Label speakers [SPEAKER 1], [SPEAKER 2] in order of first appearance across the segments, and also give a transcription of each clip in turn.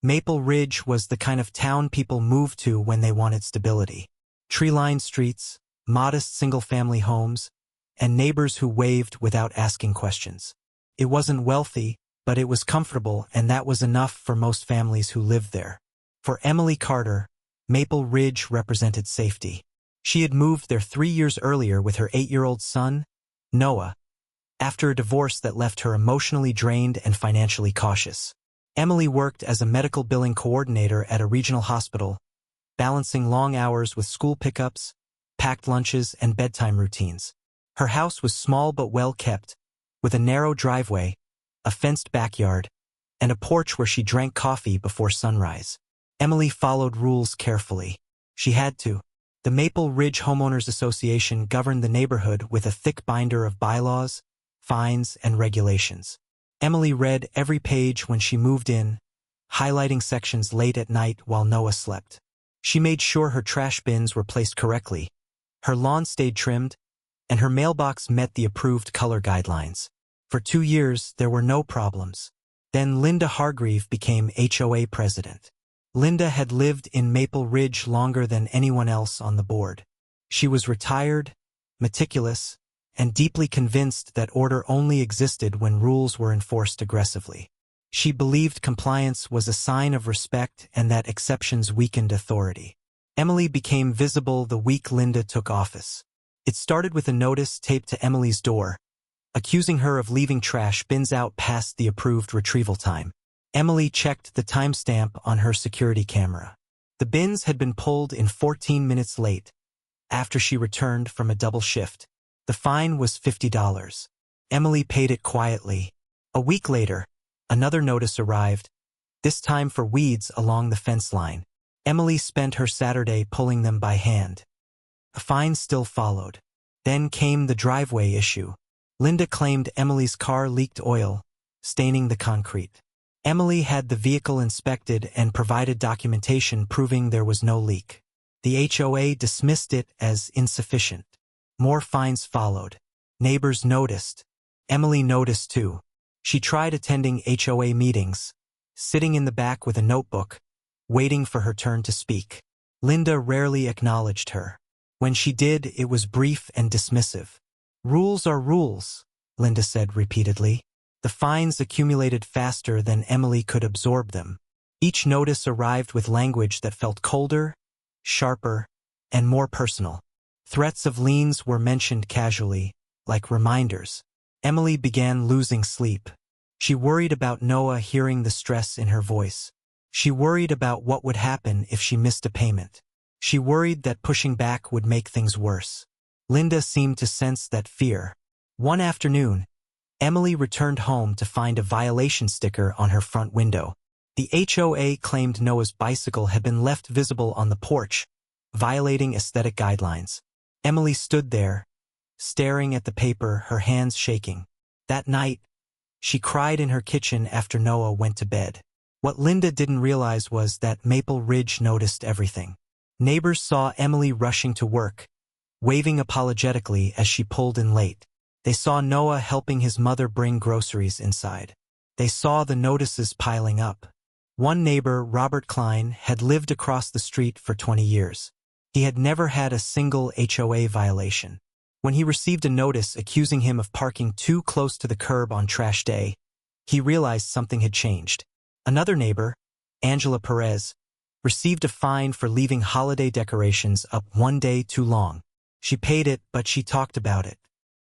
[SPEAKER 1] Maple Ridge was the kind of town people moved to when they wanted stability. Tree-lined streets, modest single-family homes, and neighbors who waved without asking questions. It wasn't wealthy, but it was comfortable, and that was enough for most families who lived there. For Emily Carter, Maple Ridge represented safety. She had moved there 3 years earlier with her 8-year-old son, Noah, after a divorce that left her emotionally drained and financially cautious. Emily worked as a medical billing coordinator at a regional hospital, balancing long hours with school pickups, packed lunches, and bedtime routines. Her house was small but well kept, with a narrow driveway, a fenced backyard, and a porch where she drank coffee before sunrise. Emily followed rules carefully. She had to. The Maple Ridge Homeowners Association governed the neighborhood with a thick binder of bylaws, fines, and regulations. Emily read every page when she moved in, highlighting sections late at night while Noah slept. She made sure her trash bins were placed correctly, her lawn stayed trimmed, and her mailbox met the approved color guidelines. For 2 years, there were no problems. Then Linda Hargreave became HOA president. Linda had lived in Maple Ridge longer than anyone else on the board. She was retired, meticulous, and deeply convinced that order only existed when rules were enforced aggressively. She believed compliance was a sign of respect and that exceptions weakened authority. Emily became visible the week Linda took office. It started with a notice taped to Emily's door, accusing her of leaving trash bins out past the approved retrieval time. Emily checked the timestamp on her security camera. The bins had been pulled in 14 minutes late, after she returned from a double shift. The fine was $50. Emily paid it quietly. A week later, another notice arrived, this time for weeds along the fence line. Emily spent her Saturday pulling them by hand. A fine still followed. Then came the driveway issue. Linda claimed Emily's car leaked oil, staining the concrete. Emily had the vehicle inspected and provided documentation proving there was no leak. The HOA dismissed it as insufficient. More fines followed. Neighbors noticed. Emily noticed too. She tried attending HOA meetings, sitting in the back with a notebook, waiting for her turn to speak. Linda rarely acknowledged her. When she did, it was brief and dismissive. "Rules are rules," Linda said repeatedly. The fines accumulated faster than Emily could absorb them. Each notice arrived with language that felt colder, sharper, and more personal. Threats of liens were mentioned casually, like reminders. Emily began losing sleep. She worried about Noah hearing the stress in her voice. She worried about what would happen if she missed a payment. She worried that pushing back would make things worse. Linda seemed to sense that fear. One afternoon, Emily returned home to find a violation sticker on her front window. The HOA claimed Noah's bicycle had been left visible on the porch, violating aesthetic guidelines. Emily stood there, staring at the paper, her hands shaking. That night, she cried in her kitchen after Noah went to bed. What Linda didn't realize was that Maple Ridge noticed everything. Neighbors saw Emily rushing to work, waving apologetically as she pulled in late. They saw Noah helping his mother bring groceries inside. They saw the notices piling up. One neighbor, Robert Klein, had lived across the street for 20 years. He had never had a single HOA violation. When he received a notice accusing him of parking too close to the curb on trash day, he realized something had changed. Another neighbor, Angela Perez, received a fine for leaving holiday decorations up one day too long. She paid it, but she talked about it.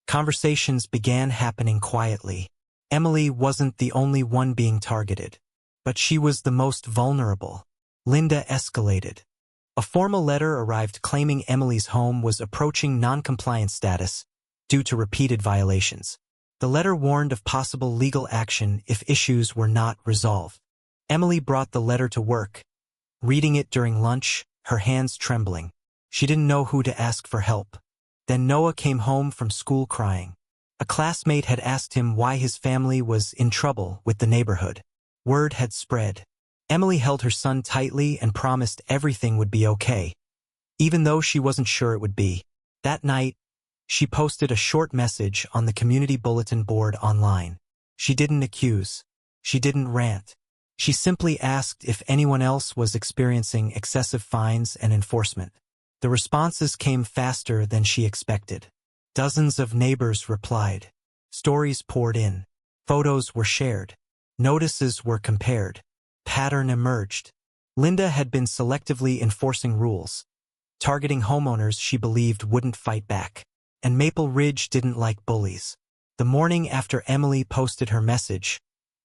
[SPEAKER 1] Conversations began happening quietly. Emily wasn't the only one being targeted, but she was the most vulnerable. Linda escalated. A formal letter arrived claiming Emily's home was approaching non-compliance status due to repeated violations. The letter warned of possible legal action if issues were not resolved. Emily brought the letter to work, reading it during lunch, her hands trembling. She didn't know who to ask for help. Then Noah came home from school crying. A classmate had asked him why his family was in trouble with the neighborhood. Word had spread. Emily held her son tightly and promised everything would be okay, even though she wasn't sure it would be. That night, she posted a short message on the community bulletin board online. She didn't accuse. She didn't rant. She simply asked if anyone else was experiencing excessive fines and enforcement. The responses came faster than she expected. Dozens of neighbors replied. Stories poured in. Photos were shared. Notices were compared. Pattern emerged. Linda had been selectively enforcing rules, targeting homeowners she believed wouldn't fight back. And Maple Ridge didn't like bullies. The morning after Emily posted her message,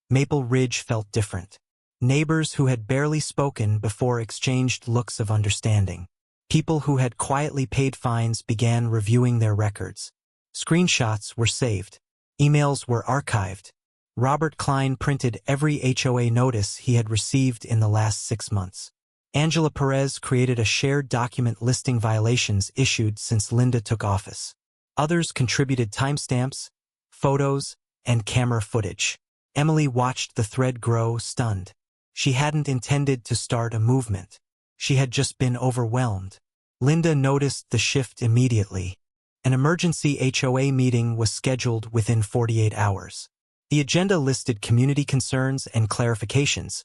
[SPEAKER 1] Maple Ridge felt different. Neighbors who had barely spoken before exchanged looks of understanding. People who had quietly paid fines began reviewing their records. Screenshots were saved. Emails were archived. Robert Klein printed every HOA notice he had received in the last 6 months. Angela Perez created a shared document listing violations issued since Linda took office. Others contributed timestamps, photos, and camera footage. Emily watched the thread grow, stunned. She hadn't intended to start a movement. She had just been overwhelmed. Linda noticed the shift immediately. An emergency HOA meeting was scheduled within 48 hours. The agenda listed community concerns and clarifications,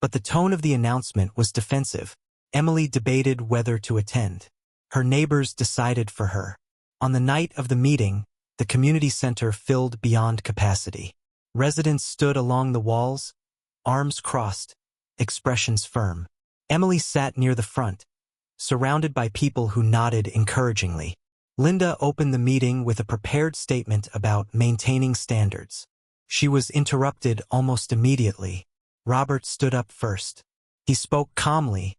[SPEAKER 1] but the tone of the announcement was defensive. Emily debated whether to attend. Her neighbors decided for her. On the night of the meeting, the community center filled beyond capacity. Residents stood along the walls, arms crossed, expressions firm. Emily sat near the front, surrounded by people who nodded encouragingly. Linda opened the meeting with a prepared statement about maintaining standards. She was interrupted almost immediately. Robert stood up first. He spoke calmly,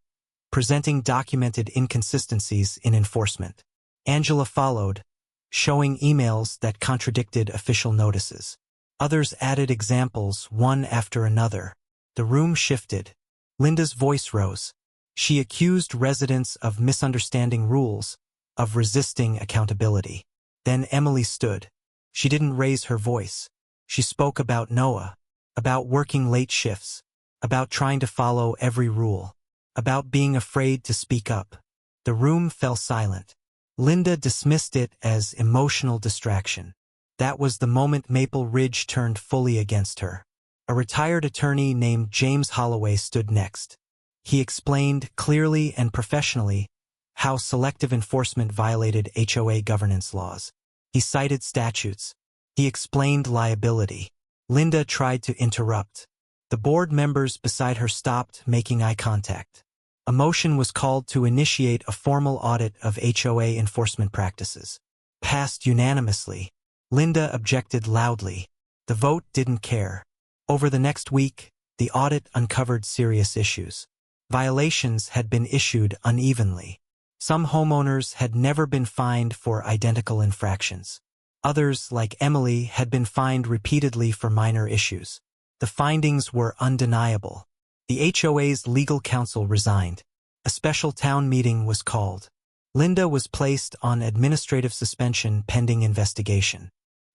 [SPEAKER 1] presenting documented inconsistencies in enforcement. Angela followed, showing emails that contradicted official notices. Others added examples one after another. The room shifted. Linda's voice rose. She accused residents of misunderstanding rules, of resisting accountability. Then Emily stood. She didn't raise her voice. She spoke about Noah, about working late shifts, about trying to follow every rule, about being afraid to speak up. The room fell silent. Linda dismissed it as emotional distraction. That was the moment Maple Ridge turned fully against her. A retired attorney named James Holloway stood next. He explained clearly and professionally how selective enforcement violated HOA governance laws. He cited statutes. He explained liability. Linda tried to interrupt. The board members beside her stopped, making eye contact. A motion was called to initiate a formal audit of HOA enforcement practices. Passed unanimously. Linda objected loudly. The vote didn't care. Over the next week, the audit uncovered serious issues. Violations had been issued unevenly. Some homeowners had never been fined for identical infractions. Others, like Emily, had been fined repeatedly for minor issues. The findings were undeniable. The HOA's legal counsel resigned. A special town meeting was called. Linda was placed on administrative suspension pending investigation.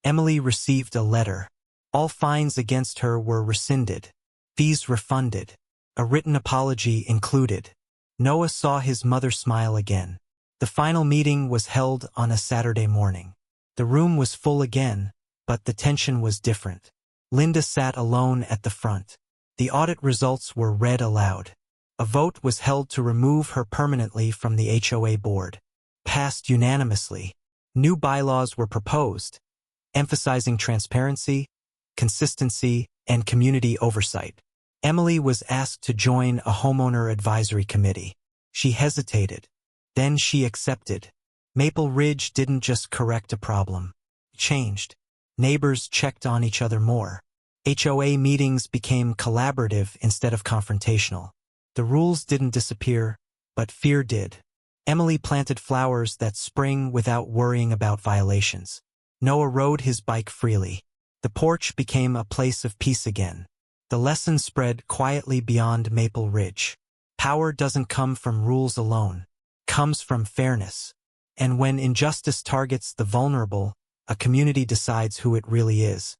[SPEAKER 1] Emily received a letter. All fines against her were rescinded. Fees refunded. A written apology included. Noah saw his mother smile again. The final meeting was held on a Saturday morning. The room was full again, but the tension was different. Linda sat alone at the front. The audit results were read aloud. A vote was held to remove her permanently from the HOA board. Passed unanimously. New bylaws were proposed, emphasizing transparency, consistency, and community oversight. Emily was asked to join a homeowner advisory committee. She hesitated. Then she accepted. Maple Ridge didn't just correct a problem. It changed. Neighbors checked on each other more. HOA meetings became collaborative instead of confrontational. The rules didn't disappear, but fear did. Emily planted flowers that spring without worrying about violations. Noah rode his bike freely. The porch became a place of peace again. The lesson spread quietly beyond Maple Ridge. Power doesn't come from rules alone. It comes from fairness. And when injustice targets the vulnerable, a community decides who it really is.